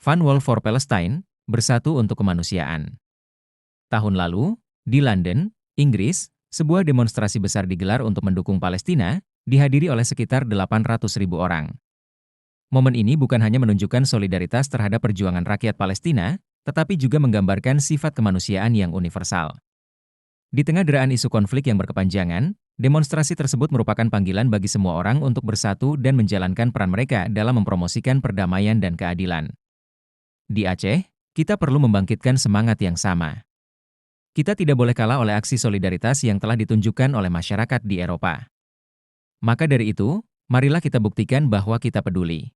Fun Wall for Palestine, Bersatu untuk Kemanusiaan. Tahun lalu, di London, Inggris, sebuah demonstrasi besar digelar untuk mendukung Palestina, dihadiri oleh sekitar 800.000 orang. Momen ini bukan hanya menunjukkan solidaritas terhadap perjuangan rakyat Palestina, tetapi juga menggambarkan sifat kemanusiaan yang universal. Di tengah deraan isu konflik yang berkepanjangan, demonstrasi tersebut merupakan panggilan bagi semua orang untuk bersatu dan menjalankan peran mereka dalam mempromosikan perdamaian dan keadilan. Di Aceh, kita perlu membangkitkan semangat yang sama. Kita tidak boleh kalah oleh aksi solidaritas yang telah ditunjukkan oleh masyarakat di Eropa. Maka dari itu, marilah kita buktikan bahwa kita peduli.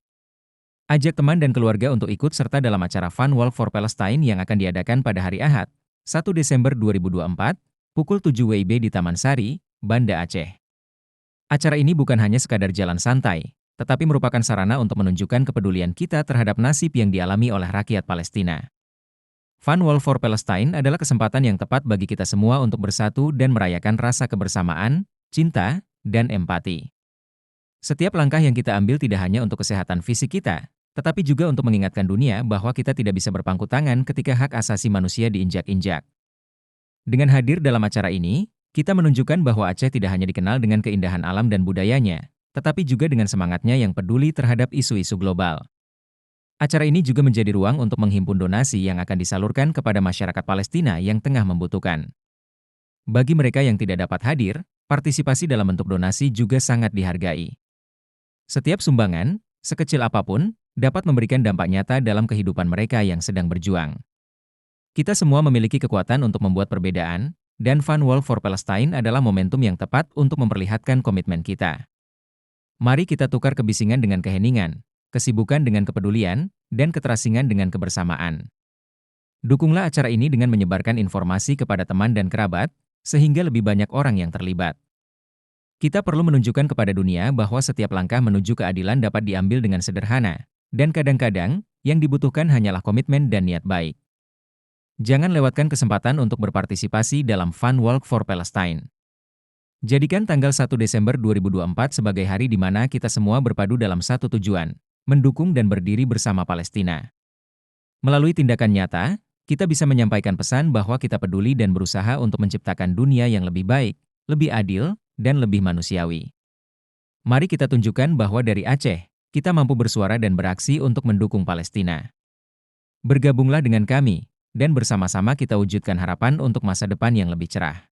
Ajak teman dan keluarga untuk ikut serta dalam acara Fun Wall for Palestine yang akan diadakan pada hari Ahad, 1 Desember 2024, pukul 7 WIB di Taman Sari, Banda Aceh. Acara ini bukan hanya sekadar jalan santai, tetapi merupakan sarana untuk menunjukkan kepedulian kita terhadap nasib yang dialami oleh rakyat Palestina. Fun Wall for Palestine adalah kesempatan yang tepat bagi kita semua untuk bersatu dan merayakan rasa kebersamaan, cinta, dan empati. Setiap langkah yang kita ambil tidak hanya untuk kesehatan fisik kita, tetapi juga untuk mengingatkan dunia bahwa kita tidak bisa berpangku tangan ketika hak asasi manusia diinjak-injak. Dengan hadir dalam acara ini, kita menunjukkan bahwa Aceh tidak hanya dikenal dengan keindahan alam dan budayanya, tetapi juga dengan semangatnya yang peduli terhadap isu-isu global. Acara ini juga menjadi ruang untuk menghimpun donasi yang akan disalurkan kepada masyarakat Palestina yang tengah membutuhkan. Bagi mereka yang tidak dapat hadir, partisipasi dalam bentuk donasi juga sangat dihargai. Setiap sumbangan, sekecil apapun, dapat memberikan dampak nyata dalam kehidupan mereka yang sedang berjuang. Kita semua memiliki kekuatan untuk membuat perbedaan, dan Fun Wall for Palestine adalah momentum yang tepat untuk memperlihatkan komitmen kita. Mari kita tukar kebisingan dengan keheningan, kesibukan dengan kepedulian, dan keterasingan dengan kebersamaan. Dukunglah acara ini dengan menyebarkan informasi kepada teman dan kerabat, sehingga lebih banyak orang yang terlibat. Kita perlu menunjukkan kepada dunia bahwa setiap langkah menuju keadilan dapat diambil dengan sederhana, dan kadang-kadang, yang dibutuhkan hanyalah komitmen dan niat baik. Jangan lewatkan kesempatan untuk berpartisipasi dalam Fun Walk for Palestine. Jadikan tanggal 1 Desember 2024 sebagai hari di mana kita semua berpadu dalam satu tujuan, mendukung dan berdiri bersama Palestina. Melalui tindakan nyata, kita bisa menyampaikan pesan bahwa kita peduli dan berusaha untuk menciptakan dunia yang lebih baik, lebih adil, dan lebih manusiawi. Mari kita tunjukkan bahwa dari Aceh, kita mampu bersuara dan beraksi untuk mendukung Palestina. Bergabunglah dengan kami, dan bersama-sama kita wujudkan harapan untuk masa depan yang lebih cerah.